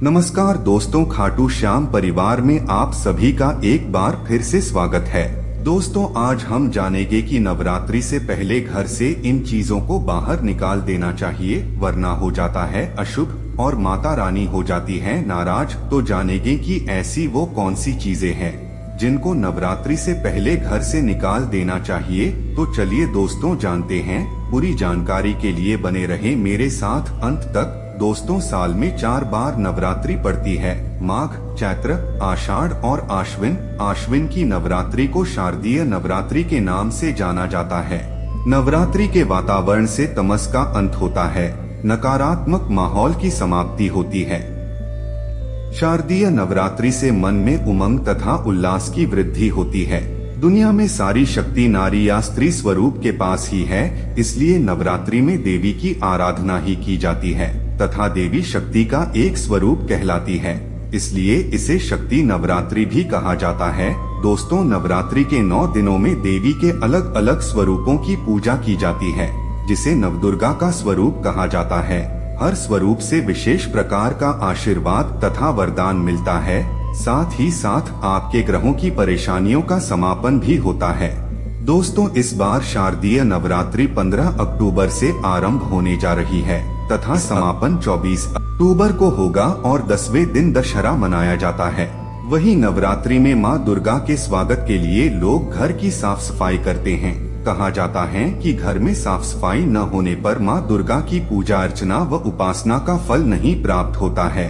नमस्कार दोस्तों, खाटू श्याम परिवार में आप सभी का एक बार फिर से स्वागत है। दोस्तों, आज हम जानेंगे कि नवरात्रि से पहले घर से इन चीजों को बाहर निकाल देना चाहिए, वरना हो जाता है अशुभ और माता रानी हो जाती है नाराज। तो जानेंगे कि ऐसी वो कौन सी चीजें हैं जिनको नवरात्रि से पहले घर से निकाल देना चाहिए। तो चलिए दोस्तों जानते हैं। पूरी जानकारी के लिए बने रहे मेरे साथ अंत तक। दोस्तों, साल में 4 बार नवरात्रि पड़ती है, माघ, चैत्र, आषाढ़ और आश्विन। आश्विन की नवरात्रि को शारदीय नवरात्रि के नाम से जाना जाता है। नवरात्रि के वातावरण से तमस का अंत होता है, नकारात्मक माहौल की समाप्ति होती है। शारदीय नवरात्रि से मन में उमंग तथा उल्लास की वृद्धि होती है। दुनिया में सारी शक्ति नारी या स्त्री स्वरूप के पास ही है, इसलिए नवरात्रि में देवी की आराधना ही की जाती है तथा देवी शक्ति का एक स्वरूप कहलाती है, इसलिए इसे शक्ति नवरात्रि भी कहा जाता है। दोस्तों, नवरात्रि के 9 दिनों में देवी के अलग अलग स्वरूपों की पूजा की जाती है, जिसे नवदुर्गा का स्वरूप कहा जाता है। हर स्वरूप से विशेष प्रकार का आशीर्वाद तथा वरदान मिलता है। साथ ही साथ आपके ग्रहों की परेशानियों का समापन भी होता है। दोस्तों, इस बार शारदीय नवरात्रि 15 अक्टूबर से आरंभ होने जा रही है तथा समापन 24 अक्टूबर को होगा और 10वें दिन दशहरा मनाया जाता है। वहीं नवरात्रि में मां दुर्गा के स्वागत के लिए लोग घर की साफ सफाई करते हैं। कहा जाता है कि घर में साफ सफाई न होने पर मां दुर्गा की पूजा अर्चना व उपासना का फल नहीं प्राप्त होता है,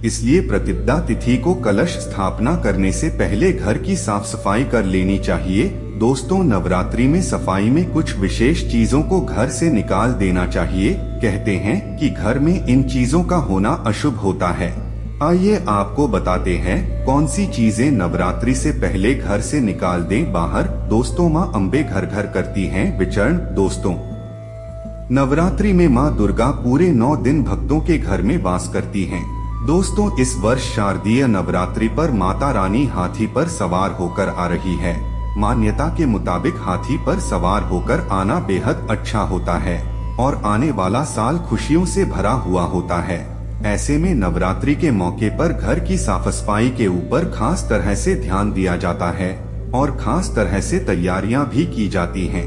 इसलिए प्रतिपदा तिथि को कलश स्थापना करने से पहले घर की साफ सफाई कर लेनी चाहिए। दोस्तों, नवरात्रि में सफाई में कुछ विशेष चीजों को घर से निकाल देना चाहिए। कहते हैं कि घर में इन चीजों का होना अशुभ होता है। आइए आपको बताते हैं कौन सी चीजें नवरात्रि से पहले घर से निकाल दें बाहर। दोस्तों, माँ अम्बे घर घर करती हैं विचरण। दोस्तों, नवरात्रि में माँ दुर्गा पूरे 9 दिन भक्तों के घर में वास करती हैं। दोस्तों, इस वर्ष शारदीय नवरात्रि पर माता रानी हाथी पर सवार होकर आ रही है। मान्यता के मुताबिक हाथी पर सवार होकर आना बेहद अच्छा होता है और आने वाला साल खुशियों से भरा हुआ होता है। ऐसे में नवरात्रि के मौके पर घर की साफ सफाई के ऊपर खास तरह से ध्यान दिया जाता है और खास तरह से तैयारियां भी की जाती हैं।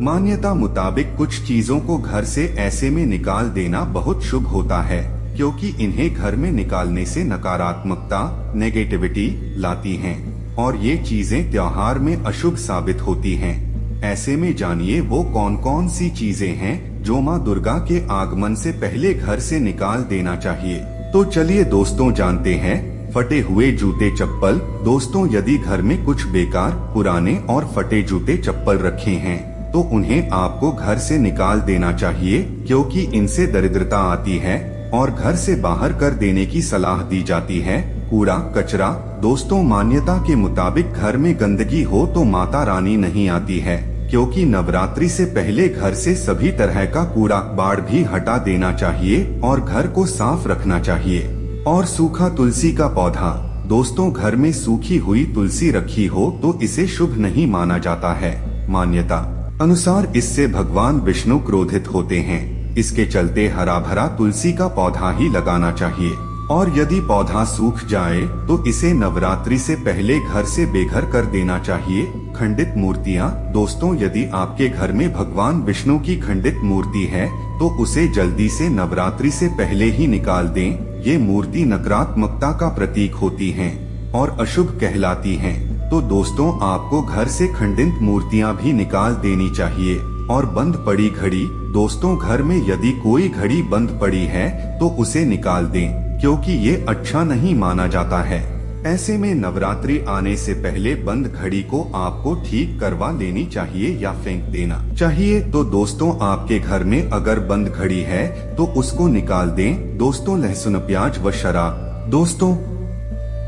मान्यता मुताबिक कुछ चीजों को घर से ऐसे में निकाल देना बहुत शुभ होता है, क्योंकि इन्हें घर में निकालने से नकारात्मकता, नेगेटिविटी लाती हैं और ये चीजें त्योहार में अशुभ साबित होती हैं। ऐसे में जानिए वो कौन कौन सी चीजें हैं जो माँ दुर्गा के आगमन से पहले घर से निकाल देना चाहिए। तो चलिए दोस्तों जानते हैं। फटे हुए जूते चप्पल। दोस्तों, यदि घर में कुछ बेकार, पुराने और फटे जूते चप्पल रखे हैं तो उन्हें आपको घर से निकाल देना चाहिए, क्योंकि इनसे दरिद्रता आती है और घर से बाहर कर देने की सलाह दी जाती है। कूड़ा कचरा। दोस्तों, मान्यता के मुताबिक घर में गंदगी हो तो माता रानी नहीं आती है, क्योंकि नवरात्रि से पहले घर से सभी तरह का कूड़ा बाड़ भी हटा देना चाहिए और घर को साफ रखना चाहिए। और सूखा तुलसी का पौधा। दोस्तों, घर में सूखी हुई तुलसी रखी हो तो इसे शुभ नहीं माना जाता है। मान्यता अनुसार इससे भगवान विष्णु क्रोधित होते हैं, इसके चलते हरा भरा तुलसी का पौधा ही लगाना चाहिए। और यदि पौधा सूख जाए तो इसे नवरात्रि से पहले घर से बेघर कर देना चाहिए। खंडित मूर्तियाँ। दोस्तों, यदि आपके घर में भगवान विष्णु की खंडित मूर्ति है तो उसे जल्दी से नवरात्रि से पहले ही निकाल दें। ये मूर्ति नकारात्मकता का प्रतीक होती हैं और अशुभ कहलाती हैं। तो दोस्तों, आपको घर से खंडित मूर्तियाँ भी निकाल देनी चाहिए। और बंद पड़ी घड़ी। दोस्तों, घर में यदि कोई घड़ी बंद पड़ी है तो उसे निकाल दें, क्योंकि ये अच्छा नहीं माना जाता है। ऐसे में नवरात्रि आने से पहले बंद घड़ी को आपको ठीक करवा लेनी चाहिए या फेंक देना चाहिए। तो दोस्तों, आपके घर में अगर बंद घड़ी है तो उसको निकाल दें। दोस्तों, लहसुन, प्याज व शराब। दोस्तों,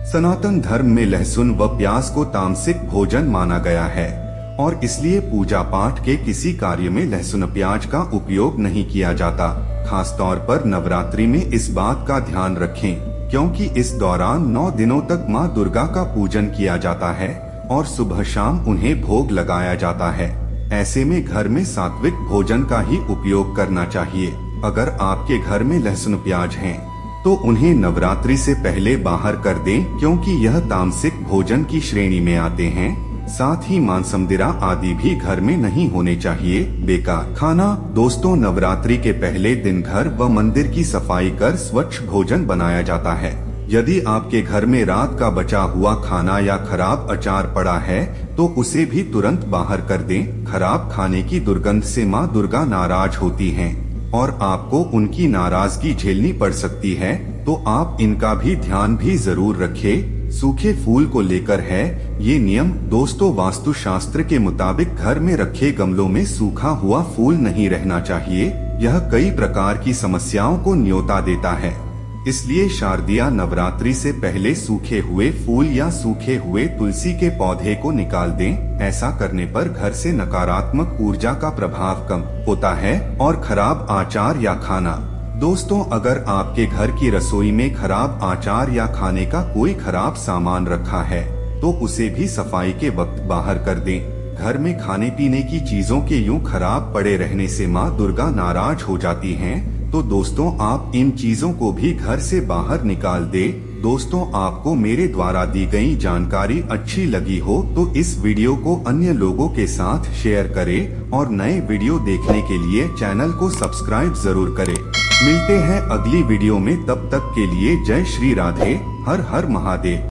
सनातन धर्म में लहसुन व प्याज को तामसिक भोजन माना गया है और इसलिए पूजा पाठ के किसी कार्य में लहसुन प्याज का उपयोग नहीं किया जाता। खास तौर पर नवरात्रि में इस बात का ध्यान रखें, क्योंकि इस दौरान 9 दिनों तक मां दुर्गा का पूजन किया जाता है और सुबह शाम उन्हें भोग लगाया जाता है। ऐसे में घर में सात्विक भोजन का ही उपयोग करना चाहिए। अगर आपके घर में लहसुन प्याज हैं तो उन्हें नवरात्रि से पहले बाहर कर दें, क्योंकि यह तामसिक भोजन की श्रेणी में आते हैं। साथ ही मांसमदिरा आदि भी घर में नहीं होने चाहिए। बेकार खाना। दोस्तों, नवरात्रि के पहले दिन घर व मंदिर की सफाई कर स्वच्छ भोजन बनाया जाता है। यदि आपके घर में रात का बचा हुआ खाना या खराब अचार पड़ा है तो उसे भी तुरंत बाहर कर दें। खराब खाने की दुर्गंध से मां दुर्गा नाराज होती हैं और आपको उनकी नाराजगी झेलनी पड़ सकती है, तो आप इनका भी ध्यान भी जरूर रखें। सूखे फूल को लेकर है ये नियम। दोस्तों, वास्तु शास्त्र के मुताबिक घर में रखे गमलों में सूखा हुआ फूल नहीं रहना चाहिए। यह कई प्रकार की समस्याओं को न्योता देता है। इसलिए शारदीय नवरात्रि से पहले सूखे हुए फूल या सूखे हुए तुलसी के पौधे को निकाल दें। ऐसा करने पर घर से नकारात्मक ऊर्जा का प्रभाव कम होता है और खराब आचार या खाना। दोस्तों, अगर आपके घर की रसोई में खराब आचार या खाने का कोई खराब सामान रखा है तो उसे भी सफाई के वक्त बाहर कर दें। घर में खाने पीने की चीजों के यूं खराब पड़े रहने से मां दुर्गा नाराज हो जाती हैं, तो दोस्तों आप इन चीजों को भी घर से बाहर निकाल दे। दोस्तों, आपको मेरे द्वारा दी गई जानकारी अच्छी लगी हो तो इस वीडियो को अन्य लोगों के साथ शेयर करें और नए वीडियो देखने के लिए चैनल को सब्सक्राइब जरूर करें। मिलते हैं अगली वीडियो में, तब तक के लिए जय श्री राधे, हर हर महादेव।